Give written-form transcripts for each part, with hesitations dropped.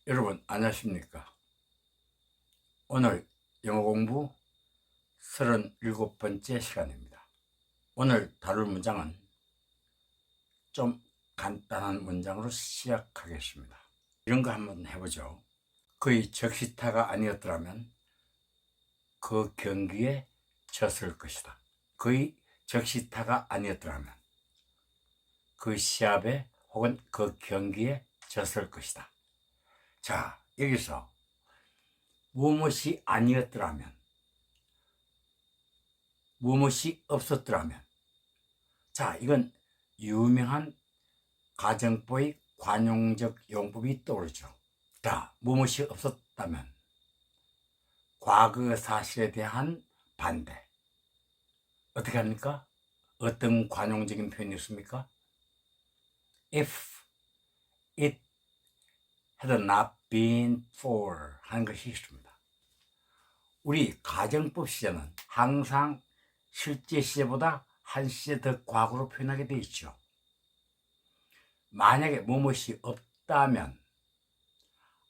여러분 안녕하십니까? 오늘 영어 공부 37번째 시간입니다. 오늘 다룰 문장은 좀 간단한 문장으로 시작하겠습니다. 이런 거 한번 해보죠. 그의 적시타가 아니었더라면 그 경기에 졌을 것이다. 그의 적시타가 아니었더라면 그 시합에 혹은 그 경기에 졌을 것이다. 자, 여기서 무엇이 아니었더라면, 무엇이 없었더라면. 자, 이건 유명한 가정법의 관용적 용법이 떠오르죠. 자, 무엇이 없었다면 과거 사실에 대한 반대. 어떻게 합니까? 어떤 관용적인 표현이 있습니까? If it had not been for 하는 것이 있습니다. 우리 가정법 시제는 항상 실제 시제보다 한 시제 더 과거로 표현하게 되어 있죠. 만약에 무엇이 없다면,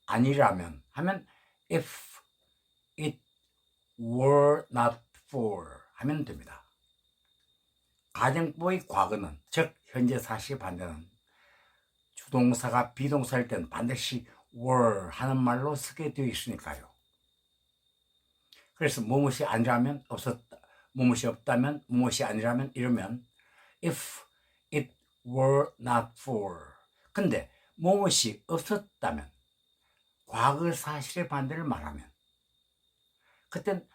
아니라면 하면 if it were not for 하면 됩니다. 가정법의 과거는, 즉 현재 사실 반대는 주동사가 비동사일 때는 반드시 were 하는 말로 쓰게 되어 있으니까요. 그래서 무엇이 아니라면 없었다, 무엇이 없다면, 무엇이 아니라면 이러면 if it were not for. 근데 무엇이 없었다면, 과거 사실의 반대를 말하면 그땐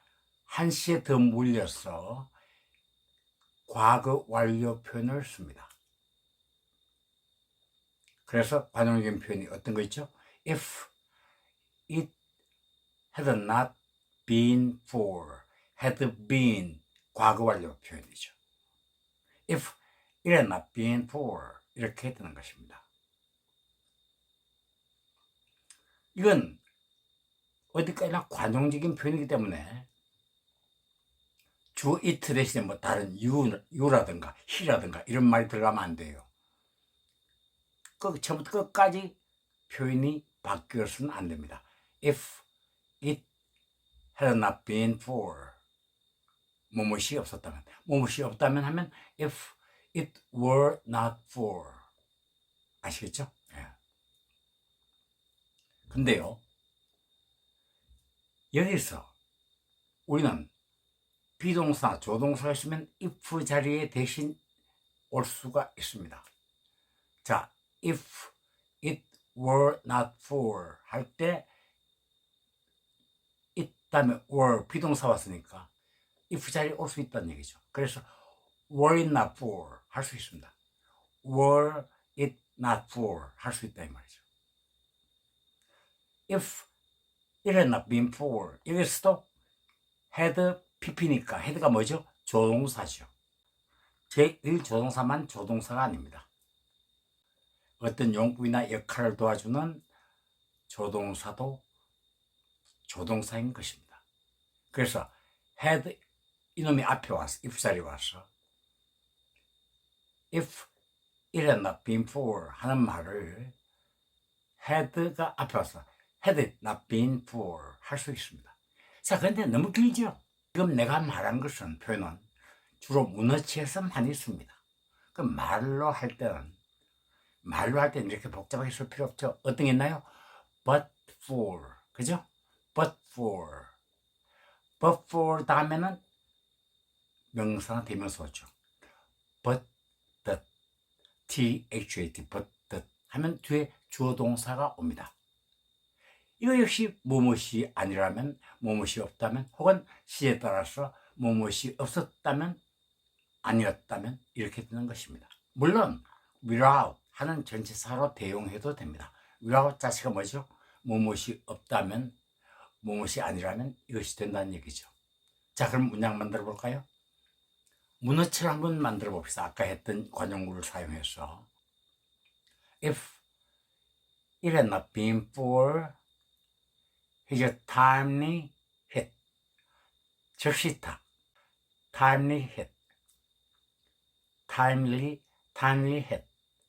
한 시에 더 물려서 과거 완료 표현을 씁니다. 그래서 관용적인 표현이 어떤 거 있죠? If it had not been for, had been 과거 완료 표현이죠. If it had not been for 이렇게 되는 것입니다. 이건 어디까지나 관용적인 표현이기 때문에 주 it 대신에 뭐 다른 you라든가 he라든가 이런 말이 들어가면 안 돼요. 처음부터 끝까지 표현이 바뀌어서는 안 됩니다. If it had not been for 무엇이 없었다면, 무엇이 없다면 하면 if it were not for. 아시겠죠? 예. 근데요, 여기서 우리는 비동사, 조동사가 있으면 if 자리에 대신 올 수가 있습니다. 자, if it were not for 할 때 it 다음에 were 비동사 왔으니까 if 자리에 올 수 있다는 얘기죠. 그래서 were it not for 할 수 있습니다. were it not for 할 수 있다 이 말이죠. if it had not been for, 여기서도 had pp니까 had가 뭐죠? 조동사죠. 제1조동사만 조동사가 아닙니다. 어떤 용법이나 역할을 도와주는 조동사도 조동사인 것입니다. 그래서 had 이놈이 앞에 와서 if 자리에 와서 if it had not been for 하는 말을 had가 앞에 와서 had it not been for 할 수 있습니다. 자, 그런데 너무 길죠? 지금 내가 말한 것은 표현은 주로 문어체에서 많이 씁니다. 그 말로 할 때는 이렇게 복잡하게 쓸 필요 없죠. 어떤 게 있나요? but for, 그죠? but for 다음에는 명사나 대명사죠. but that, that, but that 하면 뒤에 주어 동사가 옵니다. 이거 역시 무엇이 아니라면, 무엇이 없다면, 혹은 시에 따라서 무엇이 없었다면, 아니었다면 이렇게 되는 것입니다. 물론 without 하는 전치사로 대용해도 됩니다. without 자체가 뭐죠? 무엇이 없다면, 무엇이 아니라면 이것이 된다는 얘기죠. 자, 그럼 문장 만들어 볼까요? 문어체를 한번 만들어 봅시다. 아까 했던 관용구를 사용해서 if it had not been for his timely hit, 적시타, timely hit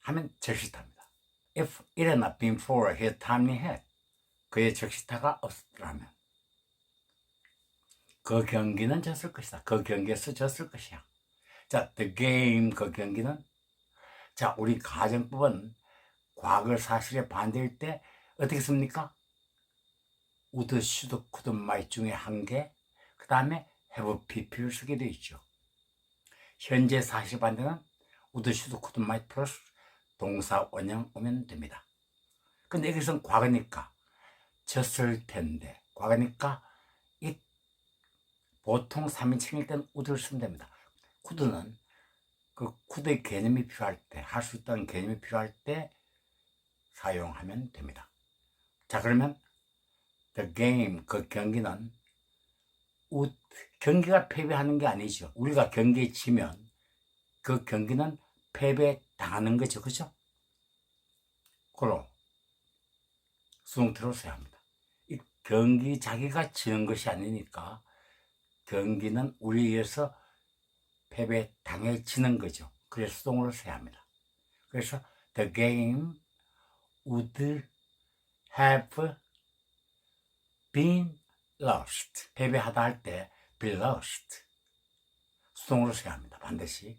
하면 적시타입니다. If it had not been for his timely hit, 그의 적시타가 없었더라면 그 경기는 졌을 것이다. 그 경기에서 졌을 것이야. 자, the game, 그 경기는, 자, 우리 가정법은 과거 사실에 반대일 때 어떻게 씁니까? would, should, could, might 중에 한 개, 그 다음에 have, pp를 쓰게 되어 있죠. 현재 사실 반대는 would, should, could, might 플러스 동사 원형 오면 됩니다. 근데 여기서는 과거니까 졌을 텐데, 과거니까 이 보통 3인칭일 때는 would를 쓰면 됩니다. could는 그 could의 개념이 필요할 때, 할 수 있다는 개념이 필요할 때 사용하면 됩니다. 자, 그러면 the game, 그 경기는 would, 경기가 패배하는 게 아니죠. 우리가 경기에 지면 그 경기는 패배당하는 거죠. 그죠? 그럼 수동태로 써야 합니다. 이 경기 자기가 지는 것이 아니니까 경기는 우리에 의해서 패배당해지는 거죠. 그래서 수동으로 써야 합니다. 그래서 the game would have been lost. 패배하다 할 때 be lost. 수동으로 써야 합니다. 반드시.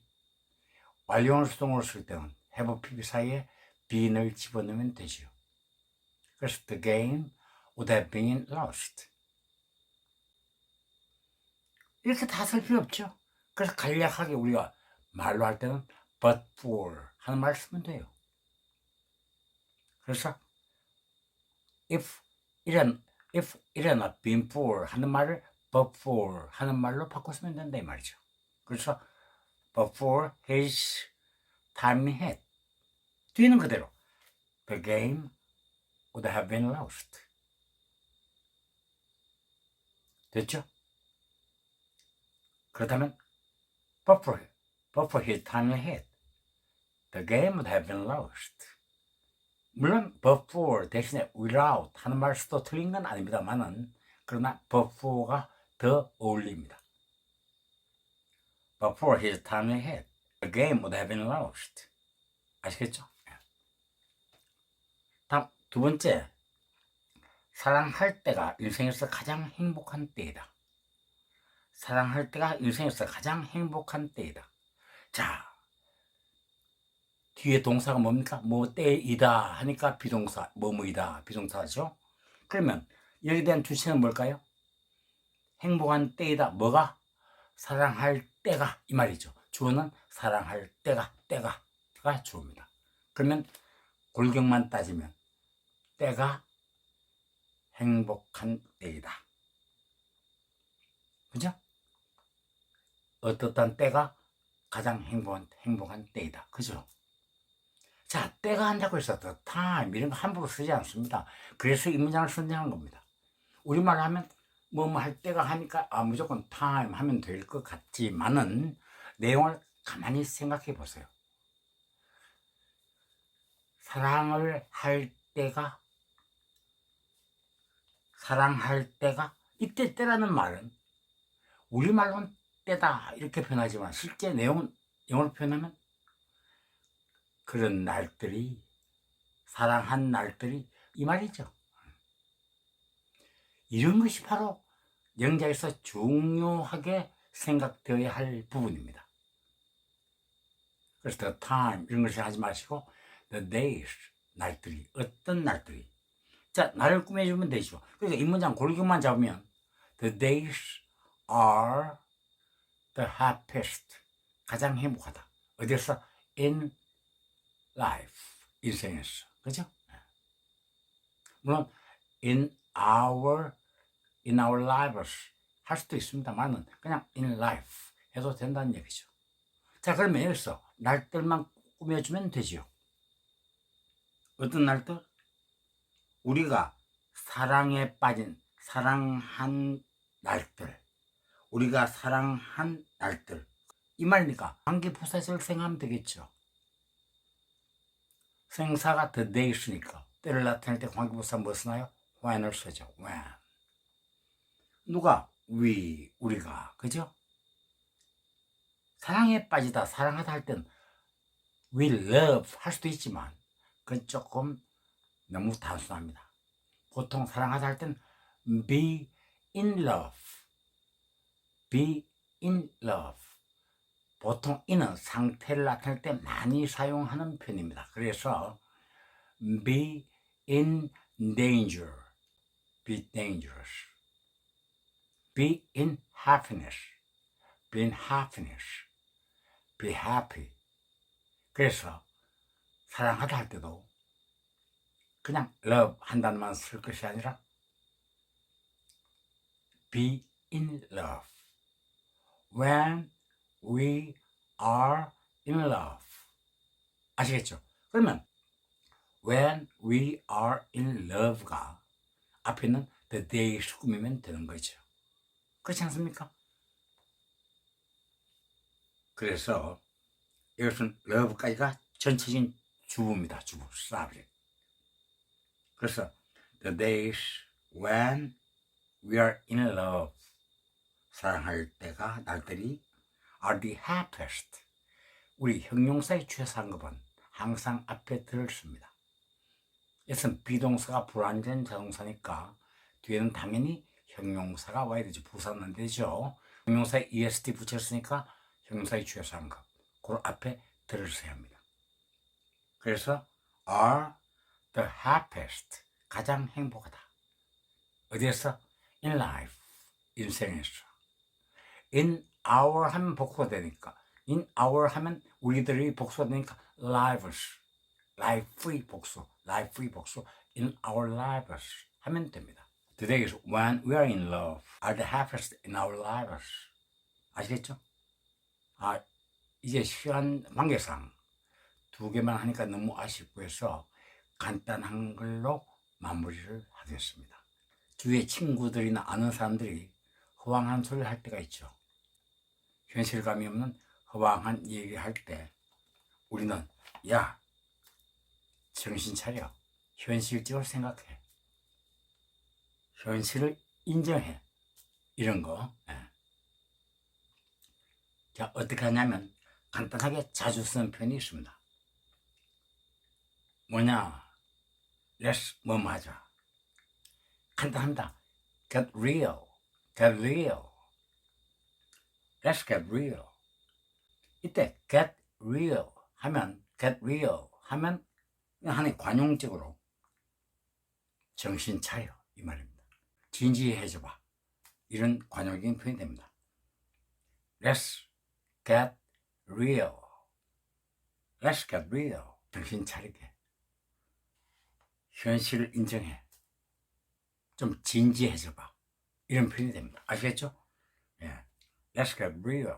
완료형을 수동으로 쓸 때는 have, pp 사이에 been을 집어넣으면 되죠. 그래서 the game would have been lost. 이렇게 다 쓸 필요 없죠. 그래서 간략하게 우리가 말로 할 때는 but for 하는 말을 쓰면 돼요. 그래서 if it had not been for 하는 말을 but for 하는 말로 바꿔 쓰면 된다 이 말이죠. 그래서 but for his time had, 뒤는 그대로 the game would have been lost. 됐죠? 그렇다면 but for his time had, the game would have been lost. 물론 but for 대신에 without 하는 말 수도 틀린 건 아닙니다만은, 그러나 but for가 더 어울립니다. But for his time had, the game would have been lost. 아시겠죠? 다음 두 번째, 사랑할 때가 인생에서 가장 행복한 때이다. 사랑할 때가 인생에서 가장 행복한 때이다. 자, 뒤에 동사가 뭡니까? 뭐 때이다 하니까 비동사, 뭐뭐이다 비동사죠. 그러면 여기에 대한 주체는 뭘까요? 행복한 때이다. 뭐가? 사랑할 때가, 이 말이죠. 주어는 사랑할 때가 주어입니다. 그러면 골격만 따지면 때가 행복한 때이다. 그죠? 어떻단 때가 가장 행복한 때이다. 그죠? 자, 때가 한다고 해서 the time 이런 거 함부로 쓰지 않습니다. 그래서 이 문장을 선정한 겁니다. 우리말 하면 뭐뭐 할 때가 하니까 무조건 time 하면 될 것 같지만은 내용을 가만히 생각해 보세요. 사랑할 때가 이때 때라는 말은 우리말로는 때다 이렇게 표현하지만 실제 내용은 영어로 표현하면 그런 날들이, 사랑한 날들이 이 말이죠. 이런 것이 바로 영작에서 중요하게 생각되어야 할 부분입니다. 그래서 the time 이런 것을 하지 마시고 the days, 날들이, 어떤 날들이. 자, 날을 꾸며주면 되죠. 그러니까 이 문장 골격만 잡으면 the days are the happiest, 가장 행복하다. 어디서? in life, 인생에서. 그죠? 물론 in our lives 할 수도 있습니다만은 그냥 in life 해도 된다는 얘기죠. 자, 그러면 여기서 날들만 꾸며주면 되죠. 어떤 날들? 우리가 사랑에 빠진, 사랑한 날들, 우리가 사랑한 날들, 이 말이니까 관계부사절 생각하면 되겠죠. 생사가 the days니까 때를 나타낼 때 관계부사 뭐 쓰나요? when을 쓰죠. when. 누가? we, 우리가. 그죠? 사랑에 빠지다, 사랑하다 할 땐 we love 할 수도 있지만 그건 조금 너무 단순합니다. 보통 사랑하다 할 땐 be in love, be in love. 보통 이는 상태를 나타낼 때 많이 사용하는 표현입니다. 그래서 be in danger, be dangerous, be in happiness, be in happiness, be happy. 그래서 사랑하다 할 때도 그냥 love 한 단어만 쓸 것이 아니라 be in love. When we are in love. 아시겠죠? 그러면 when we are in love가 앞에 있는 the days 꾸미면 되는 거죠. 그렇지 않습니까? 그래서 이것은 love까지가 전체적인 주부입니다. 주부, subject. 그래서 the days when we are in love, 사랑할 때가 날들이 are the happiest. 우리 형용사의 최상급은 항상 앞에 들었습니다. 이것은 비동사가 불완전 자동사니까 뒤에는 당연히 형용사가 와야 되죠. 부사는 안 되죠. 형용사에 est 붙였으니까 형용사의 최상급. 그 앞에 들으셔야 합니다. 그래서 are the happiest, 가장 행복하다. 어디에서? in life, 인생에서. in our 하면 복수가 되니까, in our 하면 우리들이 복수가 되니까 lives, life의 복수, life의 복수, in our lives 하면 됩니다. The days when we are in love are the happiest in our lives. 아시겠죠? 이제 시간 관계상 두 개만 하니까 너무 아쉽고 해서 간단한 걸로 마무리를 하겠습니다. 주위에 친구들이나 아는 사람들이 허황한 소리를 할 때가 있죠. 현실감이 없는 허황한 얘기를 할 때 우리는 야, 정신 차려. 현실적으로 생각해. 현실을 인정해. 이런 거. 자, 어떻게 하냐면 간단하게 자주 쓰는 표현이 있습니다. 뭐냐? Let's 뭐뭐 하자. 간단합니다. Get real, get real. Let's get real. 이때 get real 하면 get real 하면 하나의 관용적으로 정신 차려 이 말입니다. 진지해져봐. 이런 관용적인 표현이 됩니다. Let's get real. Let's get real. 정신 차리게. 현실을 인정해. 좀 진지해져봐. 이런 표현이 됩니다. 아시겠죠? 예. Let's get real.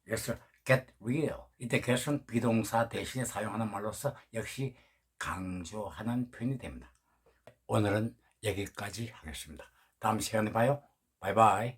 그래서 get real. 이때 get은 비동사 대신에 사용하는 말로서 역시 강조하는 표현이 됩니다. 오늘은 여기까지 하겠습니다. 다음 시간에 봐요. 바이바이.